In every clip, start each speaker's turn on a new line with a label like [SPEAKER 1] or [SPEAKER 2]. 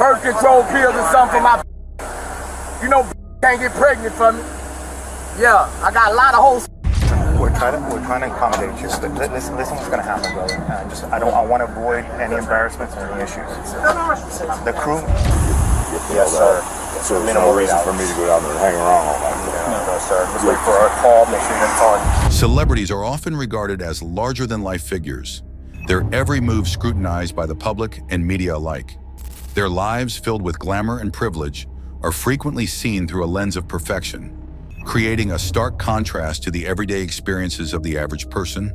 [SPEAKER 1] birth control pills or something for my you know can't get pregnant from me. Yeah, I got a lot of hoes.
[SPEAKER 2] We're trying to accommodate you. Listen what's gonna happen, brother. I want to avoid any embarrassments or any issues. The crew. Yes, sir.
[SPEAKER 3] So there's no reason for me to go down there and hang around all night.
[SPEAKER 2] No, sir. Just wait for our call. Make sure you're calling.
[SPEAKER 4] Celebrities are often regarded as larger-than-life figures. Their every move scrutinized by the public and media alike. Their lives, filled with glamour and privilege, are frequently seen through a lens of perfection, creating a stark contrast to the everyday experiences of the average person.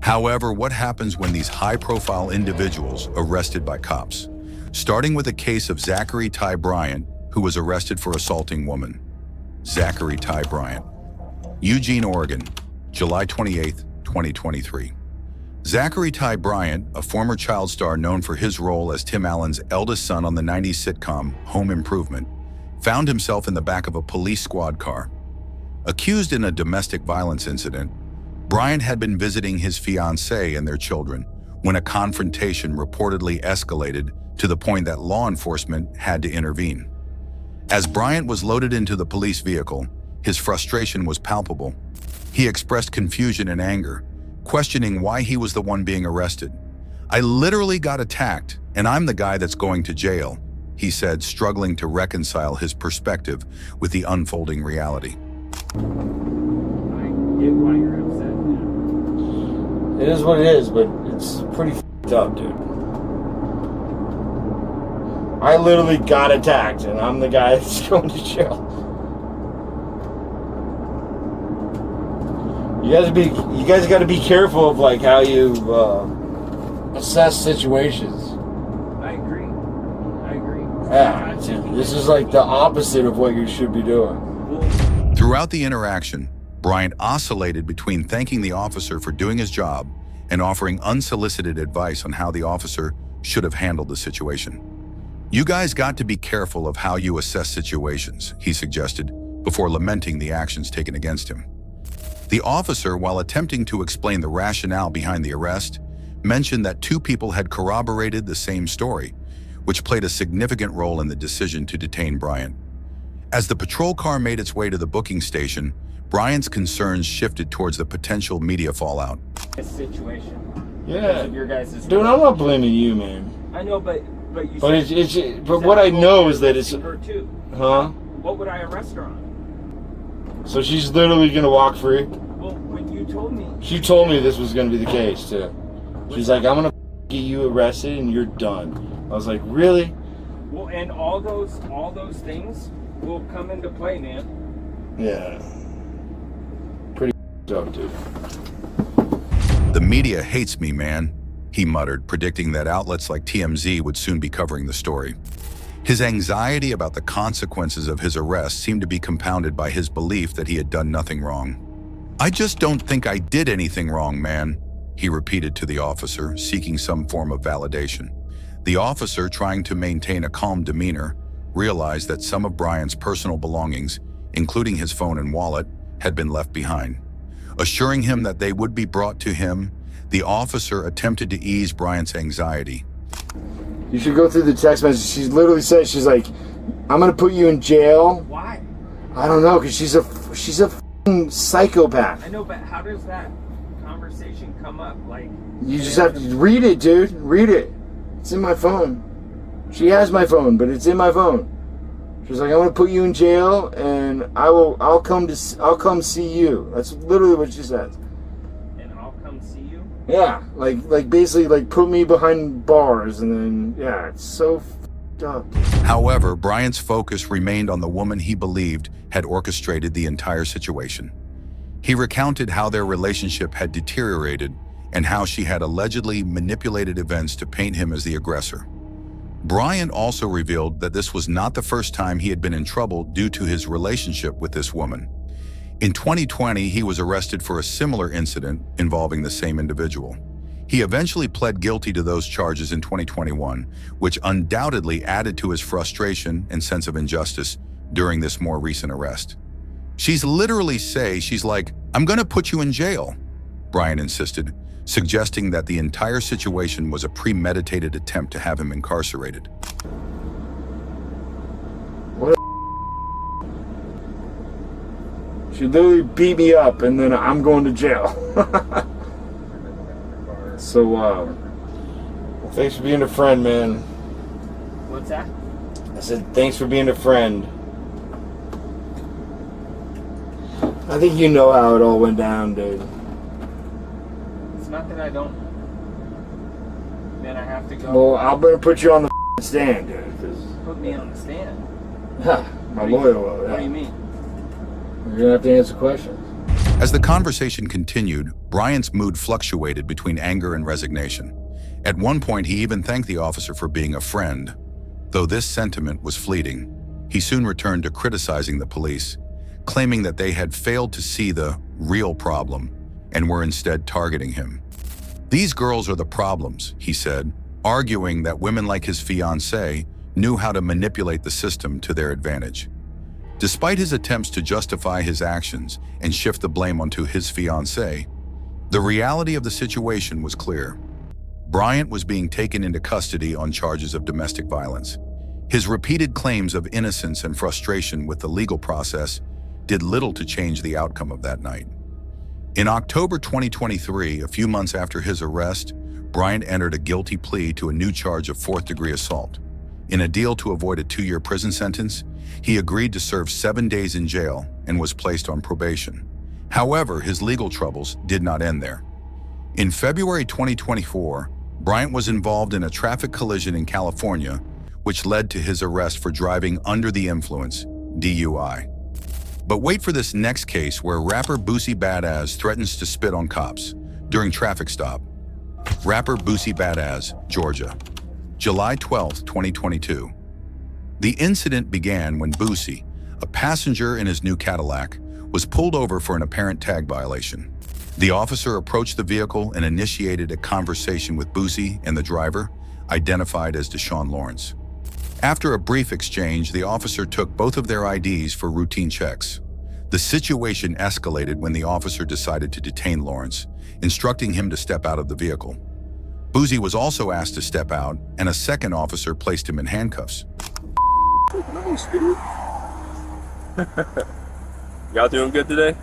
[SPEAKER 4] However, what happens when these high-profile individuals arrested by cops? Starting with a case of Zachary Ty Bryant, who was arrested for assaulting woman. Zachary Ty Bryant. Eugene, Oregon, July 28, 2023. Zachary Ty Bryant, a former child star known for his role as Tim Allen's eldest son on the 90s sitcom Home Improvement, found himself in the back of a police squad car. Accused in a domestic violence incident, Bryant had been visiting his fiancée and their children when a confrontation reportedly escalated to the point that law enforcement had to intervene. As Bryant was loaded into the police vehicle, his frustration was palpable. He expressed confusion and anger, questioning why he was the one being arrested. "I literally got attacked, and I'm the guy that's going to jail," he said, struggling to reconcile his perspective with the unfolding reality.
[SPEAKER 5] I get why you're upset now.
[SPEAKER 6] It is what it is, but it's pretty f***ed up, dude. I literally got attacked, and I'm the guy that's going to jail. You guys got to be careful of like how you assess situations.
[SPEAKER 5] I agree.
[SPEAKER 6] Yeah, this is like the opposite of what you should be doing.
[SPEAKER 4] Throughout the interaction, Bryant oscillated between thanking the officer for doing his job and offering unsolicited advice on how the officer should have handled the situation. "You guys got to be careful of how you assess situations," he suggested, before lamenting the actions taken against him. The officer, while attempting to explain the rationale behind the arrest, mentioned that two people had corroborated the same story, which played a significant role in the decision to detain Bryant. As the patrol car made its way to the booking station, Bryant's concerns shifted towards the potential media fallout.
[SPEAKER 5] This situation.
[SPEAKER 6] Yeah.
[SPEAKER 5] Of your guys'
[SPEAKER 6] Dude, I'm not blaming you, man.
[SPEAKER 5] I know, but you
[SPEAKER 6] But
[SPEAKER 5] said,
[SPEAKER 6] but what I know is that it's
[SPEAKER 5] her too.
[SPEAKER 6] huh?
[SPEAKER 5] What would I arrest her on?
[SPEAKER 6] So she's literally gonna walk free.
[SPEAKER 5] Well, when you told me,
[SPEAKER 6] She told me this was gonna be the case too. She's like, "I'm gonna get you arrested and you're done." I was like, "Really?"
[SPEAKER 5] well, and all those things will come into play, man.
[SPEAKER 6] Yeah. Pretty up, dude.
[SPEAKER 4] "The media hates me, man," he muttered, predicting that outlets like TMZ would soon be covering the story. His anxiety about the consequences of his arrest seemed to be compounded by his belief that he had done nothing wrong. "I just don't think I did anything wrong, man," he repeated to the officer, seeking some form of validation. The officer, trying to maintain a calm demeanor, realized that some of Bryant's personal belongings, including his phone and wallet, had been left behind. Assuring him that they would be brought to him, the officer attempted to ease Bryant's anxiety.
[SPEAKER 6] You should go through the text message. She literally said, she's like, "I'm gonna put you in jail."
[SPEAKER 5] Why?
[SPEAKER 6] I don't know, cause she's a f***ing psychopath.
[SPEAKER 5] I know, but how does that conversation come up? Like,
[SPEAKER 6] You just have to read it, dude. Read it. It's in my phone. She has my phone, but it's in my phone. She's like, "I'm gonna put you in jail, and I'll come see you." That's literally what she says.
[SPEAKER 5] And I'll come see you.
[SPEAKER 6] Yeah, like basically like put me behind bars, and then yeah, it's so f***ed up.
[SPEAKER 4] However, Bryant's focus remained on the woman he believed had orchestrated the entire situation. He recounted how their relationship had deteriorated and how she had allegedly manipulated events to paint him as the aggressor. Bryant also revealed that this was not the first time he had been in trouble due to his relationship with this woman. In 2020, he was arrested for a similar incident involving the same individual. He eventually pled guilty to those charges in 2021, which undoubtedly added to his frustration and sense of injustice during this more recent arrest. "She's like, I'm gonna put you in jail," Bryant insisted, suggesting that the entire situation was a premeditated attempt to have him incarcerated.
[SPEAKER 6] She literally beat me up, and then I'm going to jail. So, well, thanks for being a friend, man.
[SPEAKER 5] What's that?
[SPEAKER 6] I said, thanks for being a friend. I think you know how it all went down, dude.
[SPEAKER 5] It's not that I don't. Then I have to go.
[SPEAKER 6] Well, I'm gonna put you on the stand, dude.
[SPEAKER 5] Put me on the stand.
[SPEAKER 6] My lawyer will.
[SPEAKER 5] What do you mean?
[SPEAKER 6] You're gonna have to answer questions.
[SPEAKER 4] As the conversation continued, Bryant's mood fluctuated between anger and resignation. At one point, he even thanked the officer for being a friend. Though this sentiment was fleeting, he soon returned to criticizing the police, claiming that they had failed to see the real problem and were instead targeting him. "These girls are the problems," he said, arguing that women like his fiancée knew how to manipulate the system to their advantage. Despite his attempts to justify his actions and shift the blame onto his fiancée, the reality of the situation was clear. Bryant was being taken into custody on charges of domestic violence. His repeated claims of innocence and frustration with the legal process did little to change the outcome of that night. In October 2023, a few months after his arrest, Bryant entered a guilty plea to a new charge of fourth-degree assault. In a deal to avoid a 2-year prison sentence, he agreed to serve 7 days in jail and was placed on probation. However, his legal troubles did not end there. In February 2024, Bryant was involved in a traffic collision in California, which led to his arrest for driving under the influence, DUI. But wait for this next case where rapper Boosie Badazz threatens to spit on cops during traffic stop. Rapper Boosie Badazz, Georgia. July 12, 2022. The incident began when Boosie, a passenger in his new Cadillac, was pulled over for an apparent tag violation. The officer approached the vehicle and initiated a conversation with Boosie and the driver, identified as Deshaun Lawrence. After a brief exchange, the officer took both of their IDs for routine checks. The situation escalated when the officer decided to detain Lawrence, instructing him to step out of the vehicle. Boosie was also asked to step out, and a second officer placed him in handcuffs.
[SPEAKER 7] Nice, dude. Y'all doing good today?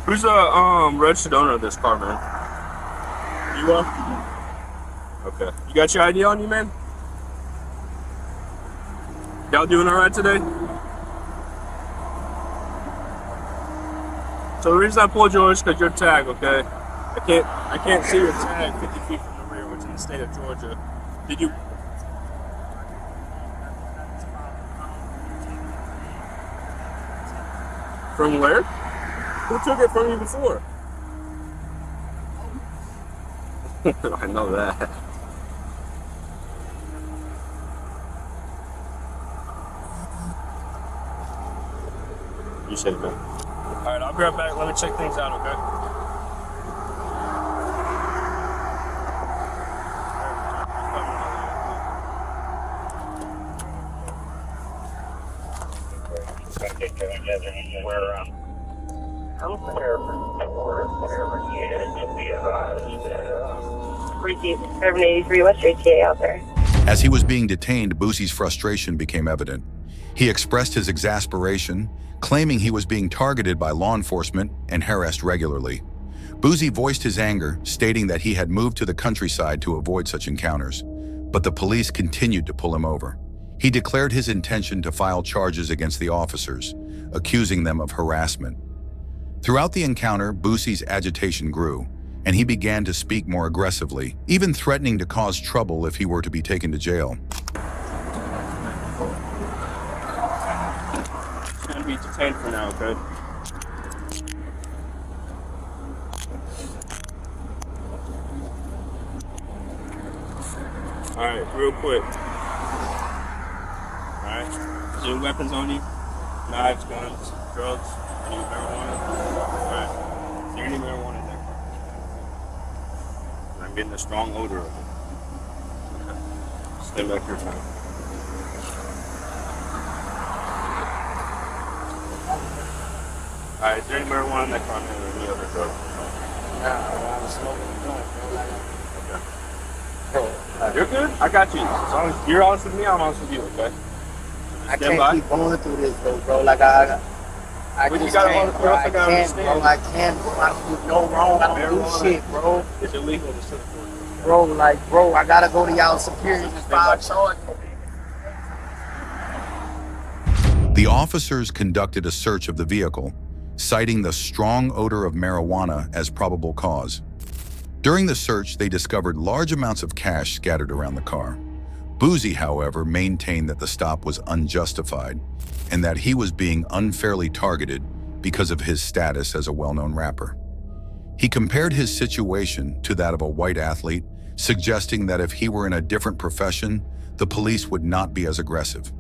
[SPEAKER 7] Who's the registered owner of this car, man? You are? Okay. You got your ID on you, man? Y'all doing all right today? So the reason I pulled you over is because your tag, okay? I can't see your tag 50 feet from the rear, which is in the state of Georgia. Did you? From where? Who took it from you before? I know that. You said it, man. Alright, I'll be right back. Let me check things out, okay?
[SPEAKER 8] Receive 783 West JTA out there.
[SPEAKER 4] As he was being detained, Boosie's frustration became evident. He expressed his exasperation, claiming he was being targeted by law enforcement and harassed regularly. Boosie voiced his anger, stating that he had moved to the countryside to avoid such encounters, but the police continued to pull him over. He declared his intention to file charges against the officers, accusing them of harassment. Throughout the encounter, Boosie's agitation grew, and he began to speak more aggressively, even threatening to cause trouble if he were to be taken to jail.
[SPEAKER 7] He's gonna be detained for now, okay? Alright, real quick. Alright. Is there any weapons on you? Knives, guns, drugs, any marijuana? Alright. Is there any marijuana in there? I'm getting a strong odor of it. Okay. Stand back here, time. Alright, is there any marijuana in that car, man, or any other drug?
[SPEAKER 1] I'm smoking a joint, bro.
[SPEAKER 7] You're good? I got you. As long as you're honest with me, I'm honest with you, okay?
[SPEAKER 1] I
[SPEAKER 7] Stand
[SPEAKER 1] can't
[SPEAKER 7] by.
[SPEAKER 1] keep going through this, though, bro. Like, I
[SPEAKER 7] Well, you
[SPEAKER 1] just
[SPEAKER 7] gotta
[SPEAKER 1] can't,
[SPEAKER 7] hold it
[SPEAKER 1] bro.
[SPEAKER 7] up
[SPEAKER 1] I
[SPEAKER 7] and I
[SPEAKER 1] can't,
[SPEAKER 7] understand.
[SPEAKER 1] bro. I can't, bro. I don't do no wrong. I don't do
[SPEAKER 7] Marijuana.
[SPEAKER 1] shit, bro.
[SPEAKER 7] It's illegal to sit for.
[SPEAKER 1] Bro, like, bro, I gotta go to y'all superiors and file charges.
[SPEAKER 4] The officers conducted a search of the vehicle, citing the strong odor of marijuana as probable cause. During the search, they discovered large amounts of cash scattered around the car. Boozy, however, maintained that the stop was unjustified and that he was being unfairly targeted because of his status as a well-known rapper. He compared his situation to that of a white athlete, suggesting that if he were in a different profession, the police would not be as aggressive.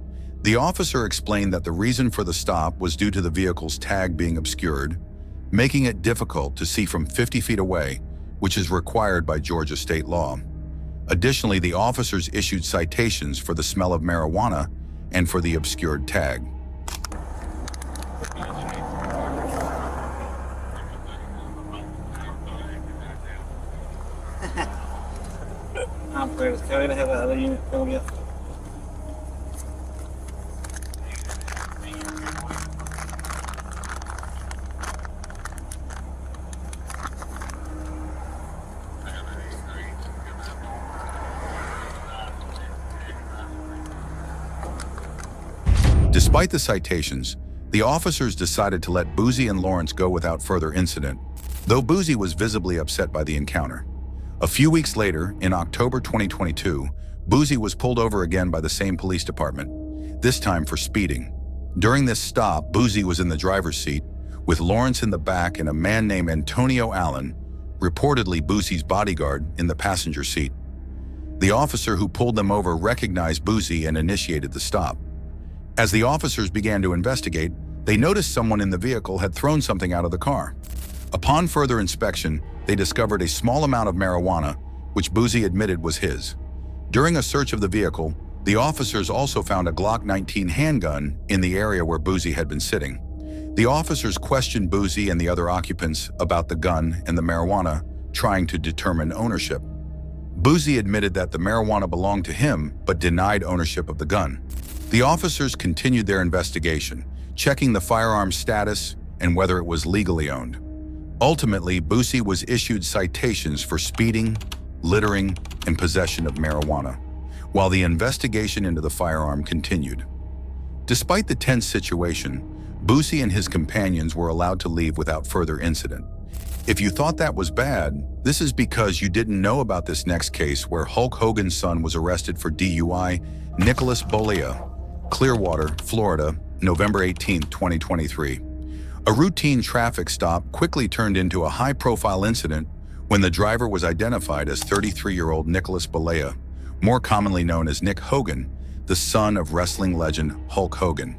[SPEAKER 4] The officer explained that the reason for the stop was due to the vehicle's tag being obscured, making it difficult to see from 50 feet away, which is required by Georgia state law. Additionally, the officers issued citations for the smell of marijuana and for the obscured tag. Despite the citations, the officers decided to let Boozy and Lawrence go without further incident, though Boozy was visibly upset by the encounter. A few weeks later, in October 2022, Boozy was pulled over again by the same police department, this time for speeding. During this stop, Boozy was in the driver's seat, with Lawrence in the back and a man named Antonio Allen, reportedly Boozy's bodyguard, in the passenger seat. The officer who pulled them over recognized Boozy and initiated the stop. As the officers began to investigate, they noticed someone in the vehicle had thrown something out of the car. Upon further inspection, they discovered a small amount of marijuana, which Boozy admitted was his. During a search of the vehicle, the officers also found a Glock 19 handgun in the area where Boozy had been sitting. The officers questioned Boozy and the other occupants about the gun and the marijuana, trying to determine ownership. Boozy admitted that the marijuana belonged to him, but denied ownership of the gun. The officers continued their investigation, checking the firearm's status and whether it was legally owned. Ultimately, Boozy was issued citations for speeding, littering, and possession of marijuana, while the investigation into the firearm continued. Despite the tense situation, Boozy and his companions were allowed to leave without further incident. If you thought that was bad, this is because you didn't know about this next case where Hulk Hogan's son was arrested for DUI, Nicholas Bolea, Clearwater, Florida, November 18, 2023. A routine traffic stop quickly turned into a high-profile incident when the driver was identified as 33-year-old Nicholas Bolea, more commonly known as Nick Hogan, the son of wrestling legend Hulk Hogan.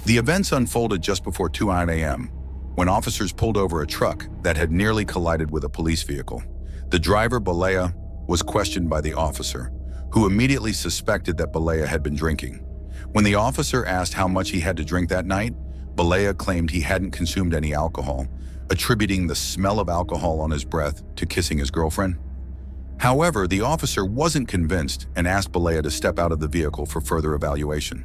[SPEAKER 4] The events unfolded just before 2 a.m., when officers pulled over a truck that had nearly collided with a police vehicle. The driver, Bolea, was questioned by the officer, who immediately suspected that Bolea had been drinking. When the officer asked how much he had to drink that night, Bolea claimed he hadn't consumed any alcohol, attributing the smell of alcohol on his breath to kissing his girlfriend. However, the officer wasn't convinced and asked Bolea to step out of the vehicle for further evaluation.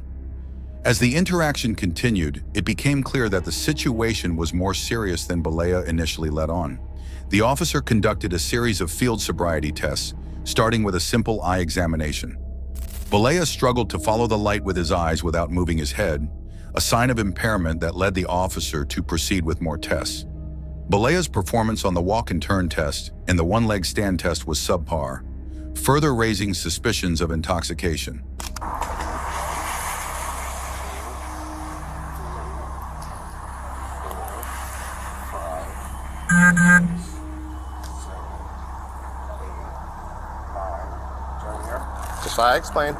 [SPEAKER 4] As the interaction continued, it became clear that the situation was more serious than Bolea initially let on. The officer conducted a series of field sobriety tests, starting with a simple eye examination. Bolea struggled to follow the light with his eyes without moving his head, a sign of impairment that led the officer to proceed with more tests. Bolea's performance on the walk and turn test and the one-leg stand test was subpar, further raising suspicions of intoxication.
[SPEAKER 9] Just like I explained.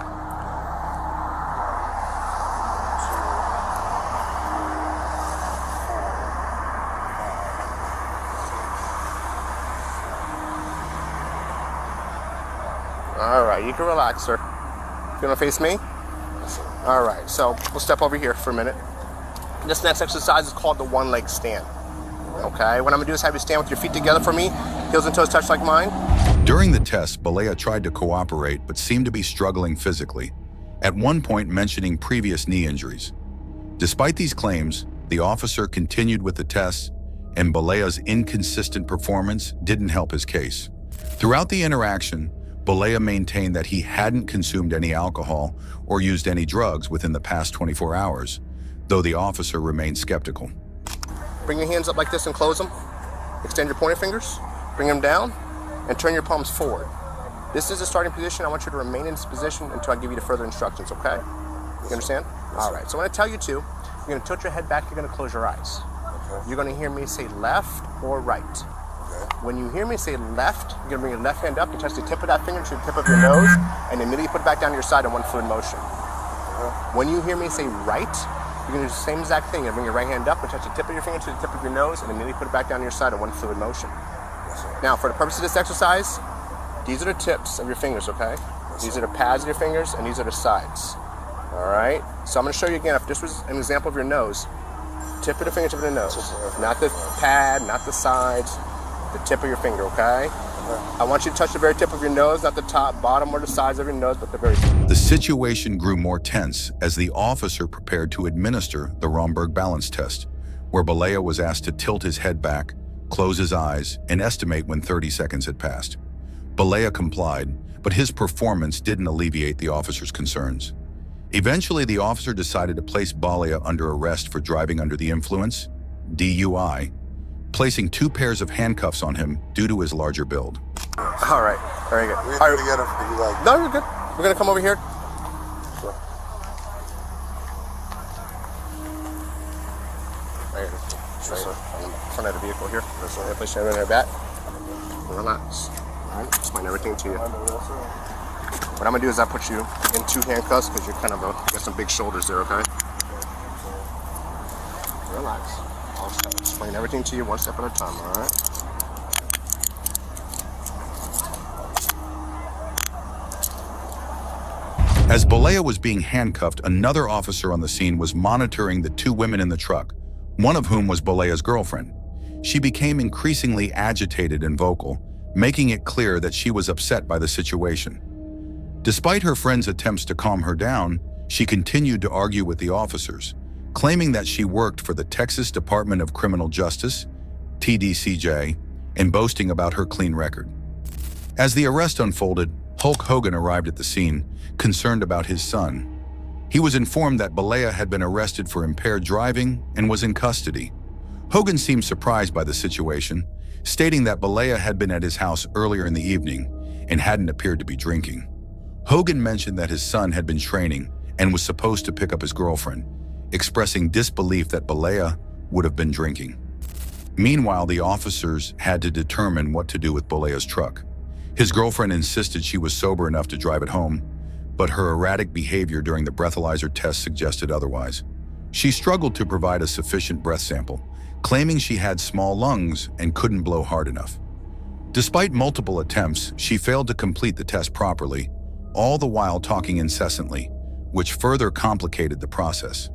[SPEAKER 9] All right, you can relax, sir. You want to face me? All right, so we'll step over here for a minute. This next exercise is called the one-leg stand. Okay, what I'm gonna do is have you stand with your feet together for me, heels and toes touch like mine.
[SPEAKER 4] During the test, Bolea tried to cooperate but seemed to be struggling physically. at one point mentioning previous knee injuries. Despite these claims, the officer continued with the tests, and Balea's inconsistent performance didn't help his case. Throughout the interaction, Balea maintained that he hadn't consumed any alcohol or used any drugs within the past 24 hours, though the officer remained skeptical.
[SPEAKER 9] Bring your hands up like this and close them. Extend your pointer fingers, bring them down, and turn your palms forward. This is the starting position. I want you to remain in this position until I give you the further instructions, okay? You understand? All right, so when I tell you to, you're gonna tilt your head back, you're gonna close your eyes. You're gonna hear me say left or right. When you hear me say left, you're gonna bring your left hand up and touch the tip of that finger to the tip of your nose, and immediately put it back down to your side in one fluid motion. When you hear me say right, you're gonna do the same exact thing. You're gonna bring your right hand up and touch the tip of your finger to the tip of your nose, and immediately put it back down to your side in one fluid motion. Now, for the purpose of this exercise, these are the tips of your fingers, okay? These are the pads of your fingers, and these are the sides. All right? So I'm gonna show you again, if this was an example of your nose, tip of the finger, tip of the nose. Not the pad, not the sides, the tip of your finger, okay? I want you to touch the very tip of your nose, not the top, bottom, or the sides of your nose, but the very tip.
[SPEAKER 4] The situation grew more tense as the officer prepared to administer the Romberg balance test, where Balea was asked to tilt his head back, close his eyes, and estimate when 30 seconds had passed. Balea complied, but his performance didn't alleviate the officer's concerns. Eventually, the officer decided to place Balea under arrest for driving under the influence, DUI, placing 2 pairs of handcuffs on him due to his larger build.
[SPEAKER 9] All right, very good.
[SPEAKER 3] We ain't together if you like.
[SPEAKER 9] No, you're good. We're gonna come over here. Right in front of the vehicle here. Place your hand on your back. Relax. All right, explain everything to you. What I'm gonna do is I put you in 2 handcuffs because you're kind of you got some big shoulders there, okay? Relax. I'll explain everything to you one step at a time, all right?
[SPEAKER 4] As Balea was being handcuffed, another officer on the scene was monitoring the 2 women in the truck, one of whom was Balea's girlfriend. She became increasingly agitated and vocal, making it clear that she was upset by the situation. Despite her friend's attempts to calm her down, she continued to argue with the officers, claiming that she worked for the Texas Department of Criminal Justice, TDCJ, and boasting about her clean record. As the arrest unfolded, Hulk Hogan arrived at the scene, concerned about his son. He was informed that Balea had been arrested for impaired driving and was in custody. Hogan seemed surprised by the situation, stating that Balea had been at his house earlier in the evening and hadn't appeared to be drinking. Hogan mentioned that his son had been training and was supposed to pick up his girlfriend, expressing disbelief that Balea would have been drinking. Meanwhile, the officers had to determine what to do with Balea's truck. His girlfriend insisted she was sober enough to drive it home, but her erratic behavior during the breathalyzer test suggested otherwise. She struggled to provide a sufficient breath sample, claiming she had small lungs and couldn't blow hard enough. Despite multiple attempts, she failed to complete the test properly, all the while talking incessantly, which further complicated the process.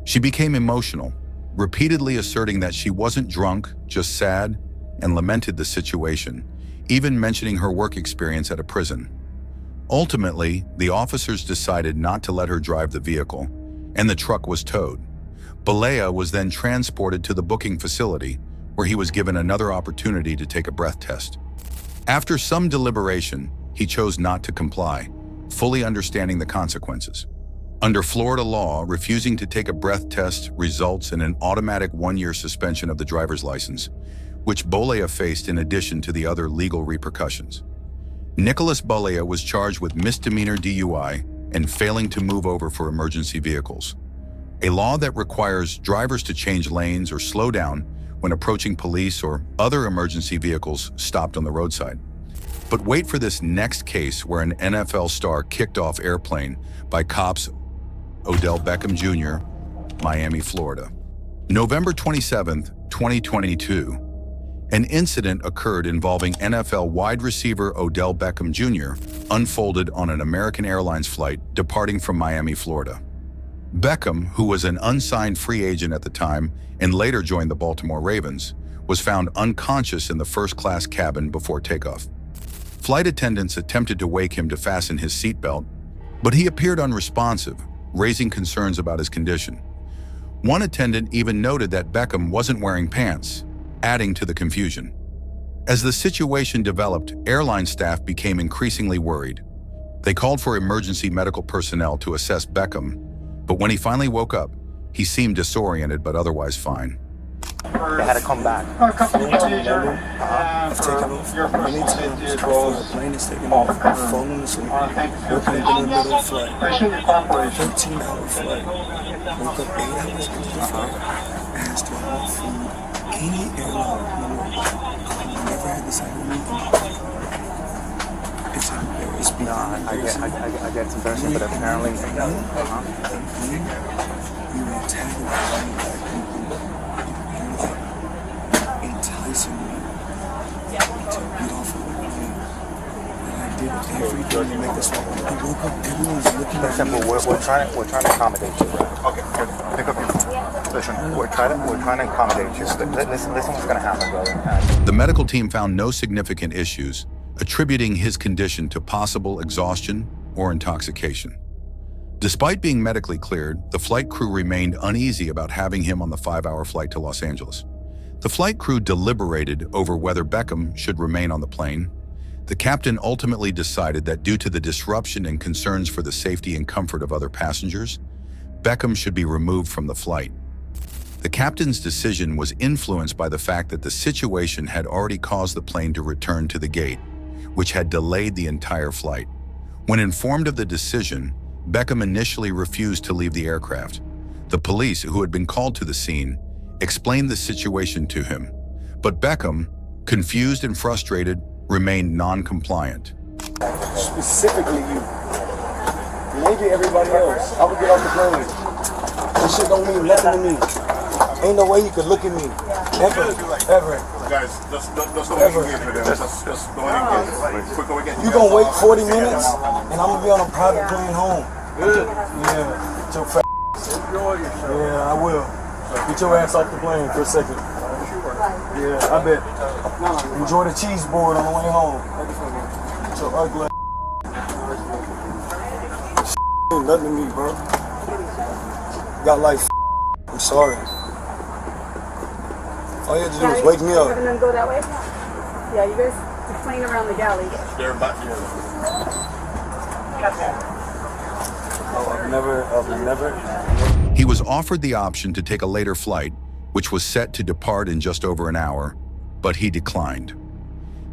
[SPEAKER 4] She became emotional, repeatedly asserting that she wasn't drunk, just sad, and lamented the situation, even mentioning her work experience at a prison. Ultimately, the officers decided not to let her drive the vehicle, and the truck was towed. Balea was then transported to the booking facility, where he was given another opportunity to take a breath test. After some deliberation, he chose not to comply, fully understanding the consequences. Under Florida law, refusing to take a breath test results in an automatic 1-year suspension of the driver's license, which Balea faced in addition to the other legal repercussions. Nicholas Balea was charged with misdemeanor DUI and failing to move over for emergency vehicles, a law that requires drivers to change lanes or slow down when approaching police or other emergency vehicles stopped on the roadside. But wait for this next case where an NFL star kicked off airplane by cops. Odell Beckham Jr., Miami, Florida. November 27, 2022. An incident occurred involving NFL wide receiver Odell Beckham Jr. unfolded on an American Airlines flight departing from Miami, Florida. Beckham, who was an unsigned free agent at the time and later joined the Baltimore Ravens, was found unconscious in the first-class cabin before takeoff. Flight attendants attempted to wake him to fasten his seatbelt, But he appeared unresponsive, raising concerns about his condition. One attendant even noted that Beckham wasn't wearing pants, adding to the confusion. As the situation developed, airline staff became increasingly worried. They called for emergency medical personnel to assess Beckham, but when he finally woke up, he seemed disoriented but otherwise fine.
[SPEAKER 2] They had to come back.
[SPEAKER 10] I've taken off. Anytime the plane is taking off, I've fallen asleep. Woken up in the middle of the flight. 13-hour flight. Woke up 8 hours into the flight. Asked for all food. Any airline. I never had this happen. It's embarrassing.
[SPEAKER 2] No, I get it's embarrassing, but apparently...
[SPEAKER 10] You were tagging black people. Enticing me to beat off of the plane. And I did everything to make us walk. I woke up, everyone's looking at me.
[SPEAKER 2] We're trying to accommodate you. Okay, pick up your... Listen, we're trying to accommodate you. Listen what's going to happen, brother.
[SPEAKER 4] The medical team found no significant issues, attributing his condition to possible exhaustion or intoxication. Despite being medically cleared, the flight crew remained uneasy about having him on the 5-hour flight to Los Angeles. The flight crew deliberated over whether Beckham should remain on the plane. The captain ultimately decided that due to the disruption and concerns for the safety and comfort of other passengers, Beckham should be removed from the flight. The captain's decision was influenced by the fact that the situation had already caused the plane to return to the gate, which had delayed the entire flight. When informed of the decision, Beckham initially refused to leave the aircraft. The police, who had been called to the scene, explained the situation to him, but Beckham, confused and frustrated, remained non-compliant.
[SPEAKER 1] Specifically you. Maybe everybody else. I would get off the plane. This shit don't mean nothing to me. Ain't no way you could look at me. Ever.
[SPEAKER 3] Guys, just don't engage with them. Just don't engage. Quick, go again.
[SPEAKER 1] You gonna wait 40 minutes, and I'm gonna be on a private plane home. Yeah. Your fat. Yeah, I will. Get your ass off the plane for a second. Yeah, I bet. Enjoy the cheese board on the way home. Get your ugly ain't nothing to me, bro. Got like I'm sorry. All you had to do was wake me up.
[SPEAKER 11] Having them go that way? Yeah, you guys are playing around the galley.
[SPEAKER 3] They're back here.
[SPEAKER 1] I've never.
[SPEAKER 4] He was offered the option to take a later flight, which was set to depart in just over an hour, but he declined.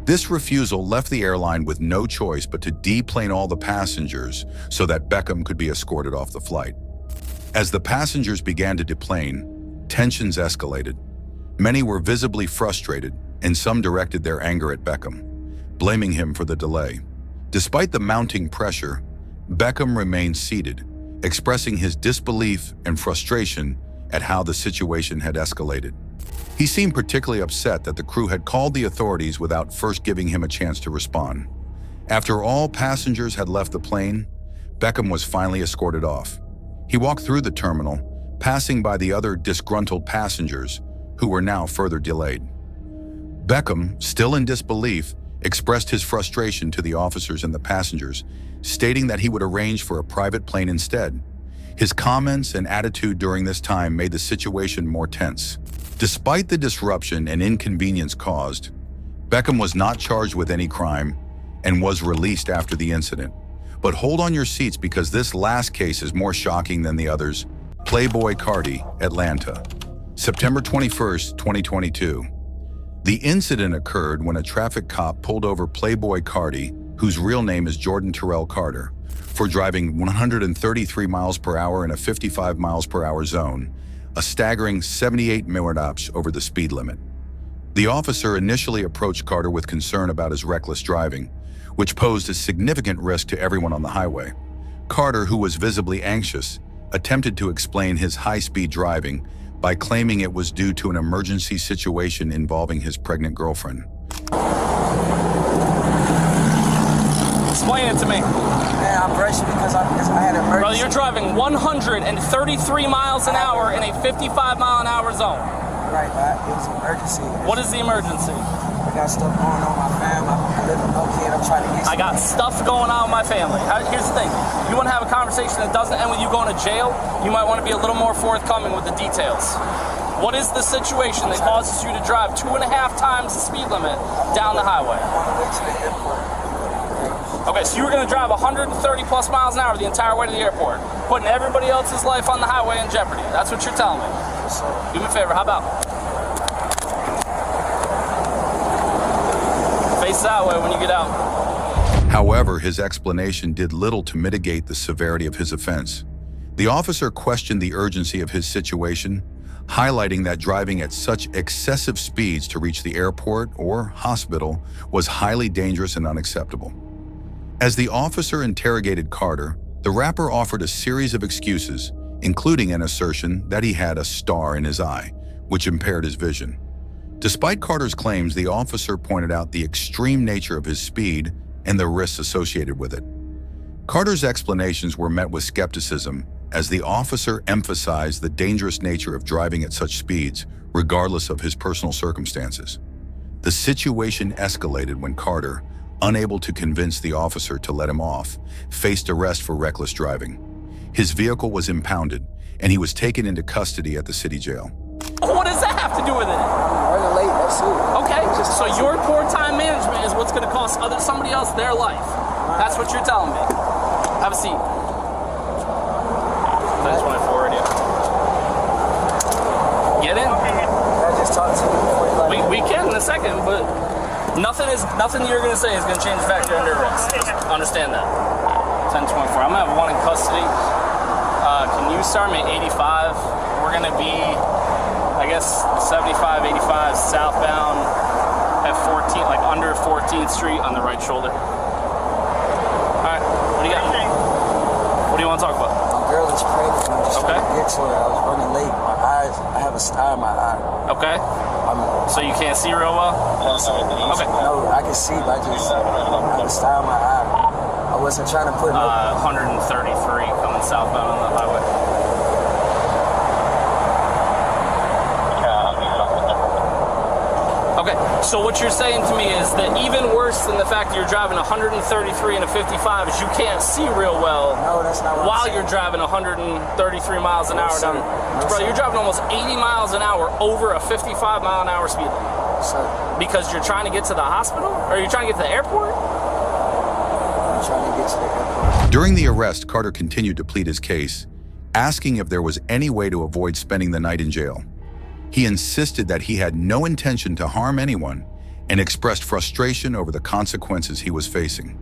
[SPEAKER 4] This refusal left the airline with no choice but to deplane all the passengers so that Beckham could be escorted off the flight. As the passengers began to deplane, tensions escalated. Many were visibly frustrated, and some directed their anger at Beckham, blaming him for the delay. Despite the mounting pressure, Beckham remained seated, expressing his disbelief and frustration at how the situation had escalated. He seemed particularly upset that the crew had called the authorities without first giving him a chance to respond. After all passengers had left the plane, Beckham was finally escorted off. He walked through the terminal, passing by the other disgruntled passengers, who were now further delayed. Beckham, still in disbelief, expressed his frustration to the officers and the passengers, stating that he would arrange for a private plane instead. His comments and attitude during this time made the situation more tense. Despite the disruption and inconvenience caused, Beckham was not charged with any crime and was released after the incident. But hold on your seats because this last case is more shocking than the others. Playboy Cardi, Atlanta. September 21st, 2022. The incident occurred when a traffic cop pulled over Playboy Cardi, whose real name is Jordan Terrell Carter, for driving 133 miles per hour in a 55 miles per hour zone, a staggering 78 miles over the speed limit. The officer initially approached Carter with concern about his reckless driving, which posed a significant risk to everyone on the highway. Carter, who was visibly anxious, attempted to explain his high-speed driving by claiming it was due to an emergency situation involving his pregnant girlfriend.
[SPEAKER 12] Explain it to me.
[SPEAKER 13] Man, I'm rushing because I had an emergency.
[SPEAKER 12] Bro, you're driving 133 miles an hour in a 55 mile an hour zone.
[SPEAKER 13] Right, but it was an emergency.
[SPEAKER 12] What is the emergency?
[SPEAKER 13] got stuff going on with my family. I live in Buckhead. I'm trying to get.
[SPEAKER 12] I got stuff going on with my family. Here's the thing. You want to have a conversation that doesn't end with you going to jail, you might want to be a little more forthcoming with the details. What is the situation that causes you to drive 2.5 times the speed limit down the highway? Okay, so you were going to drive 130 plus miles an hour the entire way to the airport, putting everybody else's life on the highway in jeopardy. That's what you're telling me. Do me a favor, how about? Face that way when you get out.
[SPEAKER 4] However, his explanation did little to mitigate the severity of his offense. The officer questioned the urgency of his situation, highlighting that driving at such excessive speeds to reach the airport or hospital was highly dangerous and unacceptable. As the officer interrogated Carter, the rapper offered a series of excuses, including an assertion that he had a star in his eye, which impaired his vision. Despite Carter's claims, the officer pointed out the extreme nature of his speed and the risks associated with it. Carter's explanations were met with skepticism as the officer emphasized the dangerous nature of driving at such speeds, regardless of his personal circumstances. The situation escalated when Carter, unable to convince the officer to let him off, faced arrest for reckless driving. His vehicle was impounded, and he was taken into custody at the city jail.
[SPEAKER 12] What does that have to do with it?
[SPEAKER 13] I'm running late, that's it.
[SPEAKER 12] Okay, so your poor time management is what's going to cost somebody else their life. That's what you're telling me. Have a seat. 1024 radio. Get in.
[SPEAKER 13] I just talked to you before you left.
[SPEAKER 12] We can in a second, but nothing you're going to say is going to change the fact you're under arrest. Understand that. 1024. I'm going to have one in custody. Can you start me at 85? We're going to be, I guess, 75, 85 southbound at 14, like under 14th Street on the right shoulder. All right, what do you got? What do you want to talk about?
[SPEAKER 13] My girl is pregnant. I'm just trying to get to her. I was running late. My eyes, I have a star in my eye.
[SPEAKER 12] Okay. So you can't see real well? Okay.
[SPEAKER 13] No, I can see, but I have a star in my eye. I wasn't trying to put
[SPEAKER 12] 133 coming southbound on the highway. Okay, so what you're saying to me is that even worse than the fact that you're driving 133 and a 55 is you can't see real well.
[SPEAKER 13] No, that's not what
[SPEAKER 12] while
[SPEAKER 13] I'm
[SPEAKER 12] you're driving 133 miles an hour down. Bro, you're driving almost 80 miles an hour over a 55 mile an hour speed limit. Because you're trying to get to the hospital? Or you're trying to get to the airport?
[SPEAKER 13] I'm trying to get to the airport.
[SPEAKER 4] During the arrest, Carter continued to plead his case, asking if there was any way to avoid spending the night in jail. He insisted that he had no intention to harm anyone and expressed frustration over the consequences he was facing.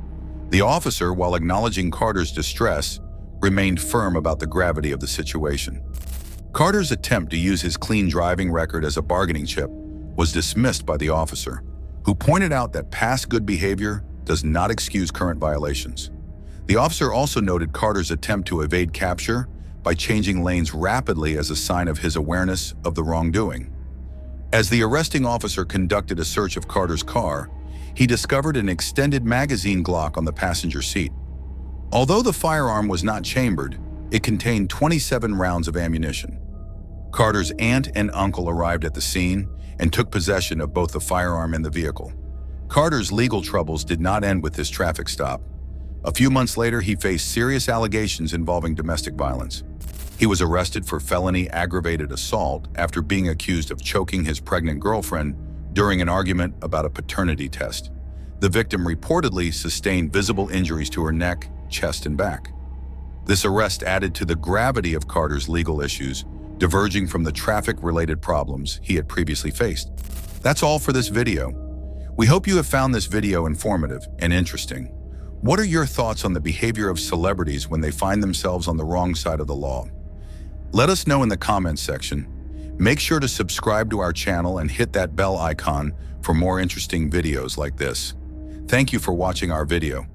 [SPEAKER 4] The officer, while acknowledging Carter's distress, remained firm about the gravity of the situation. Carter's attempt to use his clean driving record as a bargaining chip was dismissed by the officer, who pointed out that past good behavior does not excuse current violations. The officer also noted Carter's attempt to evade capture by changing lanes rapidly as a sign of his awareness of the wrongdoing. As the arresting officer conducted a search of Carter's car, he discovered an extended magazine Glock on the passenger seat. Although the firearm was not chambered, it contained 27 rounds of ammunition. Carter's aunt and uncle arrived at the scene and took possession of both the firearm and the vehicle. Carter's legal troubles did not end with this traffic stop. A few months later, he faced serious allegations involving domestic violence. He was arrested for felony aggravated assault after being accused of choking his pregnant girlfriend during an argument about a paternity test. The victim reportedly sustained visible injuries to her neck, chest, and back. This arrest added to the gravity of Carter's legal issues, diverging from the traffic-related problems he had previously faced. That's all for this video. We hope you have found this video informative and interesting. What are your thoughts on the behavior of celebrities when they find themselves on the wrong side of the law? Let us know in the comments section. Make sure to subscribe to our channel and hit that bell icon for more interesting videos like this. Thank you for watching our video.